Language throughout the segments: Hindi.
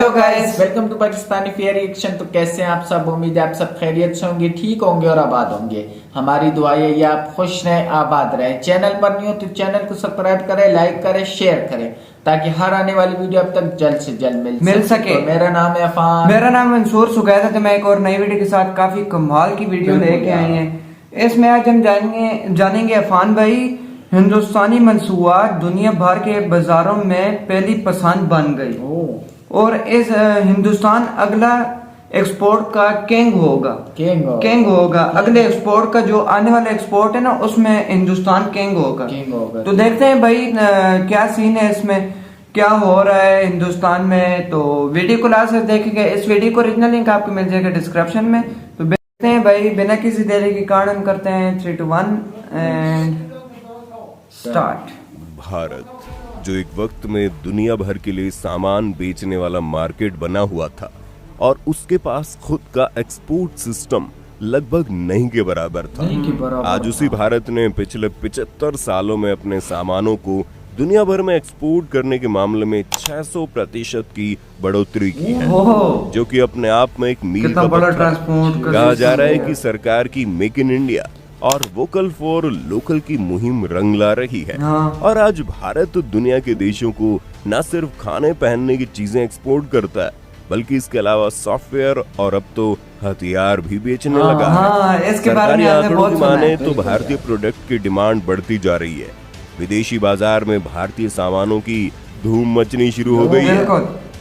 Hello guys, welcome to Pakistani fair reaction. तो कैसे हैं आप सब? उम्मीद है आप सब खैरियत से होंगे, ठीक होंगे और आबाद होंगे। हमारी दुआ है ये आप खुश रहें, आबाद रहें। चैनल पर नहीं हो तो चैनल को सब्सक्राइब करें, लाइक करें, शेयर करें ताकि हर आने वाली वीडियो अब तक जल्द से जल्द मिल सके। तो मेरा नाम है अफान। मेरा नाम मंसूर सुगैर है। तो मैं एक और नई वीडियो के साथ काफी कमाल की वीडियो लेके आए हैं। इसमें आज हम जानेंगे अफान भाई, हिंदुस्तानी मंसूबात दुनिया भर के बाजारों में पहली पसंद बन गई और इस हिंदुस्तान अगला एक्सपोर्ट का किंग होगा। अगले एक्सपोर्ट का जो आने वाला एक्सपोर्ट है ना, उसमें हिंदुस्तान किंग होगा। तो देखते हैं भाई क्या सीन है, इसमें क्या हो रहा है हिंदुस्तान में। तो वीडियो को लास्ट तक देखेंगे। इस वीडियो को ओरिजिनल लिंक आपको मिल जाएगा डिस्क्रिप्शन में। तो देखते हैं भाई, बिना किसी देरी के कारण करते हैं 3, 2, 1 एंड स्टार्ट। भारत जो एक वक्त में दुनिया भर के लिए सामान बेचने वाला मार्केट बना हुआ था और उसके पास खुद का एक्सपोर्ट सिस्टम लगभग नहीं के बराबर था। आज उसी भारत ने पिछले 75 सालों में अपने सामानों को दुनिया भर में एक्सपोर्ट करने के मामले में 600% की बढ़ोतरी की है, जो कि अपने आप में एक मील का पत्थर है। कहा जा रहा है कि सरकार की मेक इन इंडिया और वोकल फॉर लोकल की मुहिम रंग ला रही है। और आज भारत दुनिया के देशों को न सिर्फ खाने पहनने की चीजें एक्सपोर्ट करता है, बल्कि इसके अलावा सॉफ्टवेयर और अब तो हथियार भी बेचने लगा है। सरकारी आंकड़ों की माने तो भारतीय प्रोडक्ट की डिमांड बढ़ती जा रही है। विदेशी बाजार में भारतीय सामानों की धूम मचनी शुरू हो गई है।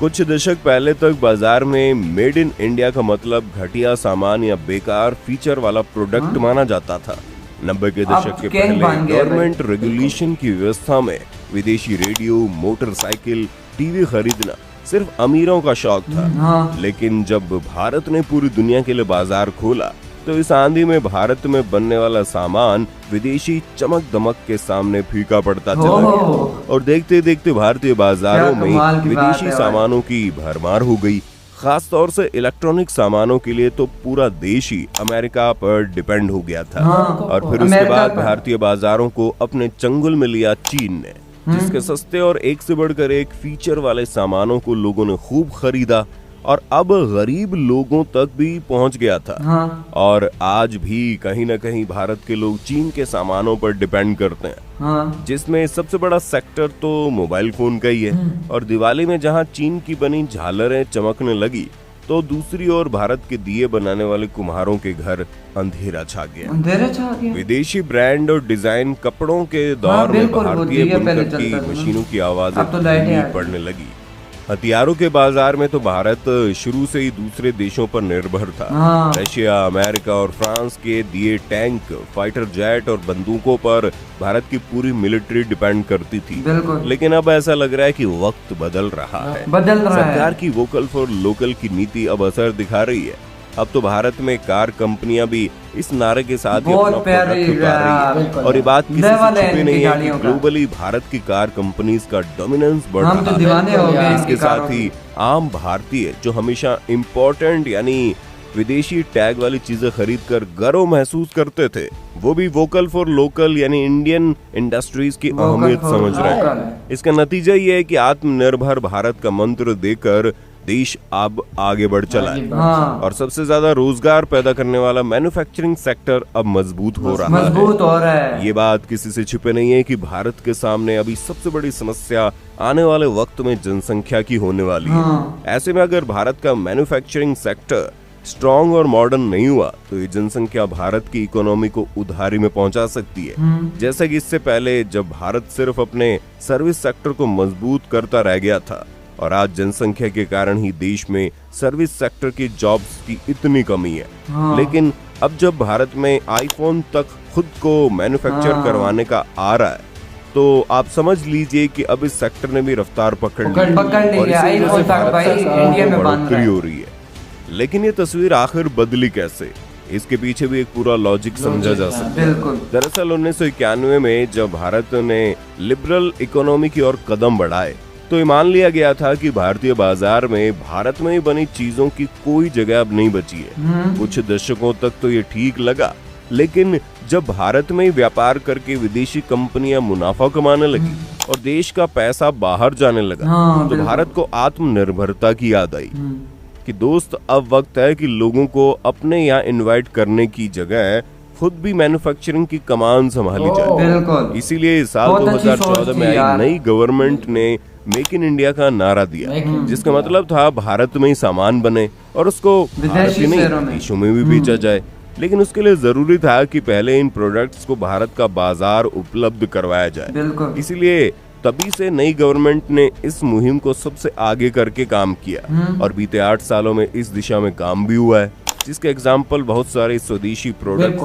कुछ दशक पहले तक बाजार में मेड इन इंडिया का मतलब घटिया सामान या बेकार फीचर वाला प्रोडक्ट माना जाता था। 90 के दशक के पहले गवर्नमेंट रेगुलेशन की व्यवस्था में विदेशी रेडियो, मोटरसाइकिल, टीवी खरीदना सिर्फ अमीरों का शौक था। लेकिन जब भारत ने पूरी दुनिया के लिए बाजार खोला तो इस आंधी में भारत में बनने वाला सामान विदेशी चमक दमक के सामने फीका पड़ता चला गया और देखते देखते भारतीय बाजारों में विदेशी सामानों की भरमार हो गई। खास तौर से इलेक्ट्रॉनिक सामानों के लिए तो पूरा देश ही अमेरिका पर डिपेंड हो गया था। और फिर उसके बाद भारतीय बाजारों को अपने चंगुल में लिया चीन ने, जिसके सस्ते और एक से बढ़कर एक फीचर वाले सामानों को लोगों ने खूब खरीदा और अब गरीब लोगों तक भी पहुंच गया था। और आज भी कहीं न कहीं भारत के लोग चीन के सामानों पर डिपेंड करते हैं, जिसमें सबसे बड़ा सेक्टर तो मोबाइल फोन का ही है। और दिवाली में जहां चीन की बनी झालरें चमकने लगी, तो दूसरी ओर भारत के दिए बनाने वाले कुम्हारों के घर अंधेरा छा गया। विदेशी ब्रांड और डिजाइन कपड़ों के दौर में भारतीय बुनकर की मशीनों की आवाजें पड़ने लगी। हथियारों के बाजार में तो भारत शुरू से ही दूसरे देशों पर निर्भर था। रशिया, अमेरिका और फ्रांस के दिए टैंक, फाइटर जेट और बंदूकों पर भारत की पूरी मिलिट्री डिपेंड करती थी। लेकिन अब ऐसा लग रहा है कि वक्त बदल रहा है। सरकार की वोकल फॉर लोकल की नीति अब असर दिखा रही है। अब तो भारत में कार कंपनियां भी इस नारे के साथ ही अपना प्रोडक्ट उतार रही है। और ये बात किसी से छुपी नहीं है कि ग्लोबली भारत की कार कंपनीज का डोमिनेंस बढ़ रहा है। इसके साथ ही आम भारतीय जो हमेशा इम्पोर्टेंट यानी विदेशी टैग वाली चीजें खरीद कर गर्व महसूस करते थे, वो भी वोकल फॉर लोकल यानी इंडियन इंडस्ट्रीज की अहमियत समझ रहे हैं। इसका नतीजा ये है कि आत्मनिर्भर भारत का मंत्र देकर देश अब आगे बढ़ चला है। और सबसे ज्यादा रोजगार पैदा करने वाला मैन्युफैक्चरिंग सेक्टर अब मजबूत हो रहा है। ये बात किसी से छिपे नहीं है कि भारत के सामने अभी सबसे बड़ी समस्या आने वाले वक्त में जनसंख्या की होने वाली है। ऐसे में अगर भारत का मैन्युफैक्चरिंग सेक्टर स्ट्रॉन्ग और मॉडर्न नहीं हुआ तो ये जनसंख्या भारत की इकोनॉमी को उधारी में पहुंचा सकती है। जैसे कि इससे पहले जब भारत सिर्फ अपने सर्विस सेक्टर को मजबूत करता रह गया था, और आज जनसंख्या के कारण ही देश में सर्विस सेक्टर की जॉब्स की इतनी कमी है। लेकिन अब जब भारत में आईफोन तक खुद को मैन्युफैक्चर करवाने का आ रहा है, तो आप बढ़ोतरी लीजिए कि अब इस सेक्टर ने भी रफ्तार पकड़ ली हो रही है। लेकिन ये तस्वीर आखिर बदली कैसे, इसके पीछे भी एक पूरा लॉजिक समझा जा सकता है। दरअसल 1991 में जब भारत ने लिबरल इकोनॉमी की ओर कदम बढ़ाए, तो ये मान लिया गया था कि भारतीय बाजार में भारत में बनी चीजों की कोई जगह अब नहीं बची है। कुछ दशकों तक तो ये ठीक लगा, लेकिन जब भारत में व्यापार करके विदेशी कंपनियां मुनाफा कमाने लगी और देश का पैसा बाहर जाने लगा, हाँ, तो भारत को आत्मनिर्भरता की याद आई कि दोस्त अब वक्त है कि लोगों को अपने यहाँ इनवाइट करने की जगह खुद भी मैन्युफैक्चरिंग की कमान संभाली जाए। बिल्कुल। इसीलिए साल बहुत अच्छी 2014 सोच में थी आई यार। नई गवर्नमेंट ने मेक इन इंडिया का नारा दिया, जिसका मतलब था भारत में ही सामान बने और उसको भारत ही नहीं देशों में भी बेचा जाए। लेकिन उसके लिए जरूरी था कि पहले इन प्रोडक्ट्स को भारत का बाजार उपलब्ध करवाया जाए। बिल्कुल। इसीलिए तभी से नई गवर्नमेंट ने इस मुहिम को सबसे आगे करके काम किया और बीते 8 सालों में इस दिशा में काम भी हुआ है, जिसके एग्जाम्पल बहुत सारे स्वदेशी products,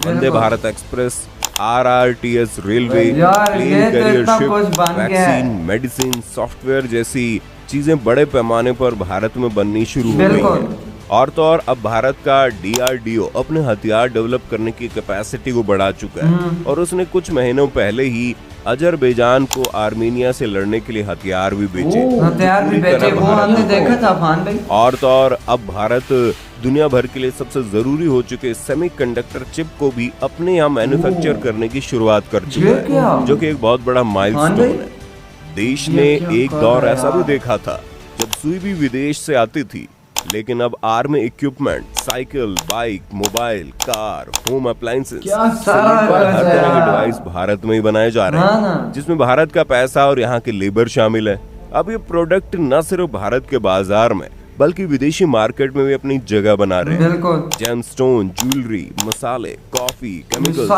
Vande Bharat express, RRTS railway, plane carrier ship, vaccine, medicine, software जैसी चीजें बड़े पैमाने पर भारत में बननी शुरू हो गई है। और तो और अब भारत का DRDO अपने हथियार डेवलप करने की कैपेसिटी को बढ़ा चुका है और उसने कुछ महीनों पहले ही अजरबैजान को आर्मीनिया से लड़ने के लिए हथियार भी बेचे। वो हमने देखा था अफान भाई। और तो और अब भारत दुनिया भर के लिए सबसे जरूरी हो चुके सेमीकंडक्टर चिप को भी अपने यहाँ मैन्युफैक्चर करने की शुरुआत कर चुका है, जो कि एक बहुत बड़ा माइलस्टोन है। देश ने एक दौर ऐसा भी देखा था जब सुई भी विदेश से आती थी, लेकिन अब army equipment, cycle, bike, mobile, car, home appliances, हर तरह के डिवाइस भारत में ही बनाए जा रहे हैं, जिसमें भारत का पैसा और यहाँ के लेबर शामिल है। अब ये प्रोडक्ट न सिर्फ भारत के बाजार में बल्कि विदेशी मार्केट में भी अपनी जगह बना रहे हैं। जेमस्टोन, ज्वेलरी, मसाले, कॉफी, केमिकल्स,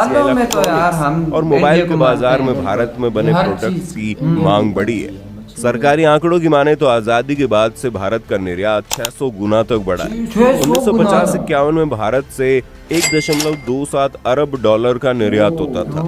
और मोबाइल के बाजार में भारत में बने प्रोडक्ट्स की मांग बढ़ी है। सरकारी आंकड़ों की माने तो आजादी के बाद से भारत का निर्यात 600 गुना तक बढ़ा है। 1950-51 में भारत से 1.27 अरब डॉलर का निर्यात होता था।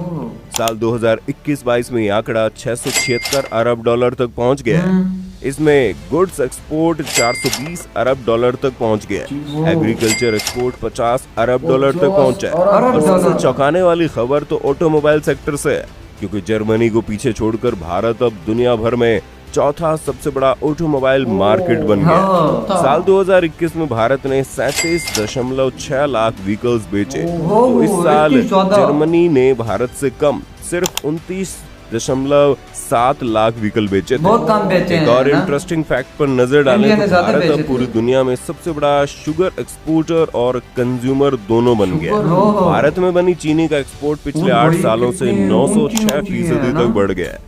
साल 2021-22 में ये आंकड़ा 676 अरब डॉलर तक पहुंच गया है। इसमें गुड्स एक्सपोर्ट 420 अरब डॉलर तक पहुंच गया है। एग्रीकल्चर एक्सपोर्ट 50 अरब डॉलर तक पहुंचा है। और सबसे चौंकाने वाली खबर तो ऑटोमोबाइल सेक्टर से है, क्योंकि जर्मनी को पीछे छोड़कर भारत अब दुनिया भर में चौथा सबसे बड़ा ऑटोमोबाइल मार्केट बन गया। साल 2021 में भारत ने 37.6 लाख व्हीकल्स बेचे, तो इस साल जर्मनी ने भारत से कम सिर्फ 29.7 लाख व्हीकल बेचे थे। बहुत कम बेचे हैं। एक और इंटरेस्टिंग फैक्ट पर नजर डालें तो भारत अब पूरी दुनिया में सबसे बड़ा शुगर एक्सपोर्टर और कंज्यूमर दोनों बन गया। भारत में बनी चीनी का एक्सपोर्ट पिछले 8 सालों से 906% तक बढ़ गया है।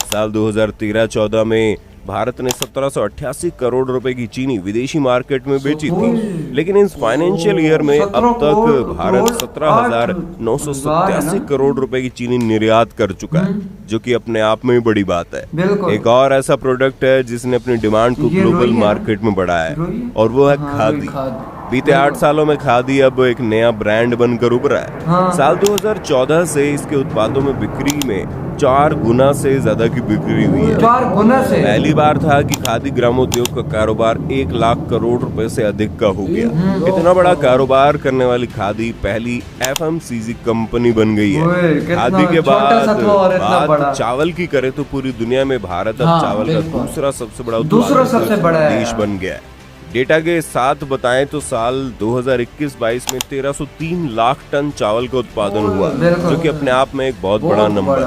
साल 2013-14 में भारत ने 1788 करोड़ रुपए की चीनी विदेशी मार्केट में बेची थी, लेकिन इस फाइनेंशियल ईयर में अब तक भारत 17,987 करोड़ रुपए की चीनी निर्यात कर चुका है, जो कि अपने आप में बड़ी बात है। एक और ऐसा प्रोडक्ट है जिसने अपनी डिमांड को ग्लोबल मार्केट में बढ़ाया है, और वो है खादी। बीते 8 सालों में खादी अब एक नया ब्रांड बनकर उभरा है। साल 2014 से इसके उत्पादों में बिक्री में 4 गुना से ज्यादा की बिक्री हुई है। 4 गुना से पहली बार था कि खादी ग्रामोद्योग का कारोबार 1 लाख करोड़ रुपए से अधिक का हो गया। इतना बड़ा कारोबार करने वाली खादी पहली FMCG कंपनी बन गई है। खादी के बाद चावल की करे तो पूरी दुनिया में भारत अब चावल का दूसरा सबसे बड़ा देश बन गया है। डेटा के साथ बताएं तो साल 2021-22 में 1303 लाख टन चावल का उत्पादन हुआ, जो कि अपने आप में एक बहुत बड़ा नंबर है।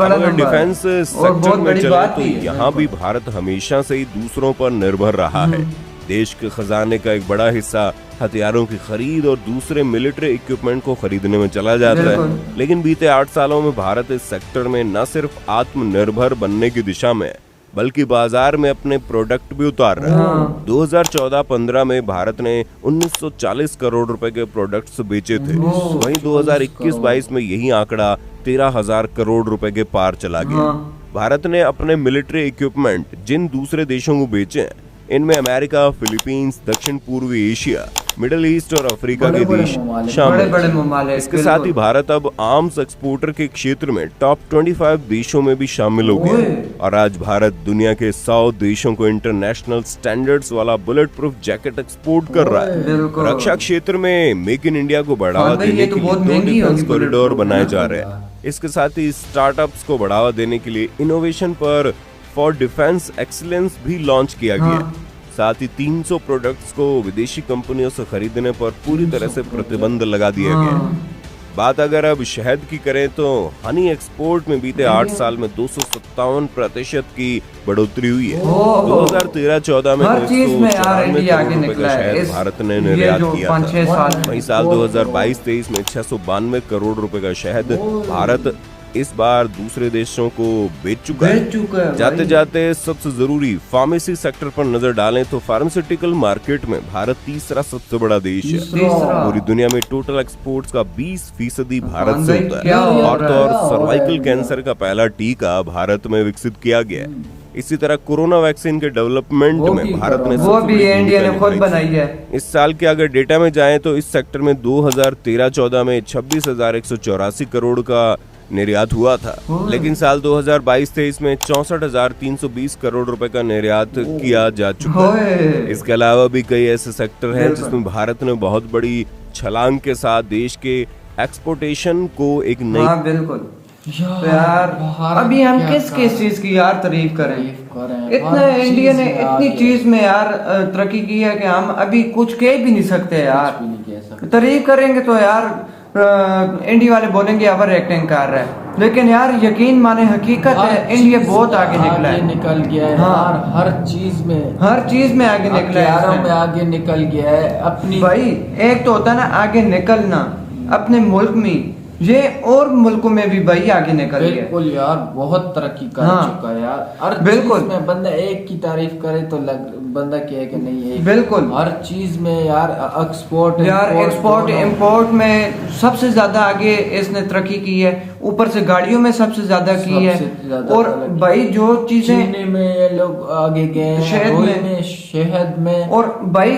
अगर डिफेंस सेक्टर में चले तो यहाँ भी भारत हमेशा से ही दूसरों पर निर्भर रहा है। देश के खजाने का एक बड़ा हिस्सा हथियारों की खरीद और दूसरे मिलिट्री इक्विपमेंट को खरीदने में चला जाता है, लेकिन बीते 8 सालों में भारत इस सेक्टर में न सिर्फ आत्मनिर्भर बनने की दिशा में बल्कि बाजार में अपने प्रोडक्ट भी उतार रहा है। 2014-15 में भारत ने 1940 करोड़ रुपए के प्रोडक्ट्स बेचे थे, वहीं 2021-22 में यही आंकड़ा 13,000 करोड़ रुपए के पार चला गया। भारत ने अपने मिलिट्री इक्विपमेंट जिन दूसरे देशों को बेचे हैं, इनमें अमेरिका, फिलीपींस, दक्षिण पूर्वी एशिया, मिडिल ईस्ट और अफ्रीका के देश शामिल हैं। इसके साथ ही भारत अब आर्म्स एक्सपोर्टर के क्षेत्र में टॉप 25 देशों में भी शामिल हो गया, और आज भारत दुनिया के 100 देशों को इंटरनेशनल स्टैंडर्ड्स वाला बुलेट प्रूफ जैकेट एक्सपोर्ट कर रहा है। रक्षा क्षेत्र में मेक इन इंडिया को बढ़ावा देने के लिए 2 डिफेंस कॉरिडोर बनाए जा रहे हैं। इसके साथ ही स्टार्टअप्स को बढ़ावा देने के लिए इनोवेशन पर फॉर डिफेंस एक्सीलेंस भी लॉन्च किया गया। साथ ही 300 प्रोडक्ट्स को विदेशी कंपनियों से खरीदने पर पूरी तरह से प्रतिबंध लगा दिया गया। बात अगर अब शहद की करें तो हनी एक्सपोर्ट में बीते 8 साल में 257% की बढ़ोतरी हुई है। 2013-14 में हर चीज में यार इंडिया आगे निकला है। शहद भारत ने निर्यात किया 5-6 साल वहीं साल 2022-23 में 692 करोड़ रुपए का शहद भारत इस बार दूसरे देशों को बेच चुका है। जाते जाते सबसे जरूरी फार्मेसी सेक्टर पर नजर डालें तो फार्मास्यूटिकल मार्केट में भारत तीसरा सबसे बड़ा देश है। पूरी दुनिया में टोटल एक्सपोर्ट्स का 20% भारत से होता है। और तो और सर्वाइकल कैंसर का पहला टीका भारत में विकसित किया गया है। इसी तरह कोरोना वैक्सीन के डेवलपमेंट में भारत ने वो भी इंडिया ने खुद बनाई है। इस साल के अगर डेटा में जाएं तो इस सेक्टर में 2013-14 में 26,184 करोड़ का निर्यात हुआ था, लेकिन साल 2022-23 में 64,320 करोड़ रुपए का निर्यात किया जा चुका है। इसके अलावा भी कई ऐसे सेक्टर हैं जिसमें भारत ने बहुत बड़ी छलांग के साथ देश के एक्सपोर्टेशन को एक नई बिल्कुल तो यार अभी हम किस चीज की यार तारीफ करें। इतना इंडिया ने इतनी चीज में यार तरक्की की है कि हम अभी कुछ कह भी नहीं सकते यार। तारीफ करेंगे तो यार इंडिया वाले बोलेंगे ओवर एक्टिंग कर रहा है, लेकिन यार यकीन माने हकीकत है इंडिया बहुत आगे निकला है। निकल गया है यार, हर चीज में आगे निकला है, में आगे निकल गया है अपनी। भाई एक तो होता है ना आगे निकलना अपने मुल्क में, ये और मुल्कों में भी भाई आगे निकल गया। बिल्कुल यार बहुत तरक्की कर चुका है यार। हर बिल्कुल चीज में बंदा एक की तारीफ करे तो बंदा कहे कि नहीं एक। बिल्कुल हर चीज में यार एक्सपोर्ट इंपोर्ट में सबसे ज्यादा आगे इसने तरक्की की है। ऊपर से गाड़ियों में सबसे ज्यादा की है। और भाई जो चीजें में ये लोग आगे गए, शहद में और भाई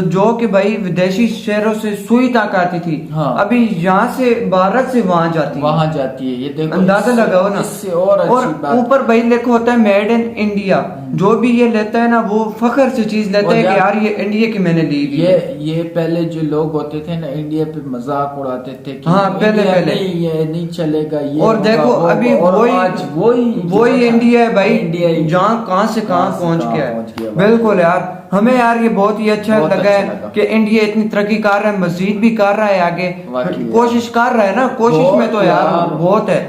जो कि भाई विदेशी शहरों से सुई तक आती थी, अभी यहाँ से भारत से वहां जाती है। ये देखो अंदाजा लगाओ ना। और ऊपर भाई लिखा होता है मेड इन इंडिया। जो भी ये लेता है ना वो फखर से चीज लेता है कि यार ये इंडिया की मैंने ली। ये पहले जो लोग होते थे ना इंडिया पे मजाक उड़ाते थे कि पहले ये नहीं चलेगा ये। और देखो अभी वही इंडिया है भाई, जहाँ कहाँ से कहाँ पहुँच गया। बिल्कुल यार हमें यार ये बहुत ही अच्छा लगा है कि इंडिया इतनी तरक्की कर रहा है, मजीद भी कर रहा है आगे, कोशिश कर रहा है ना। कोशिश में तो यार बहुत है।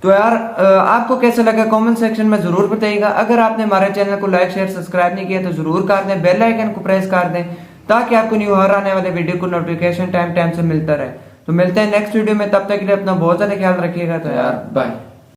तो यार आपको कैसा लगा कमेंट सेक्शन में जरूर बताइएगा। अगर आपने हमारे चैनल को लाइक शेयर सब्सक्राइब नहीं किया तो जरूर कर दें, बेल आइकन को प्रेस कर दें ताकि आपको न्यू हर आने वाले वीडियो को नोटिफिकेशन टाइम से मिलता रहे। तो मिलते हैं नेक्स्ट वीडियो में, तब तक के लिए अपना बहुत ज्यादा ख्याल रखिएगा। तो यार बाय।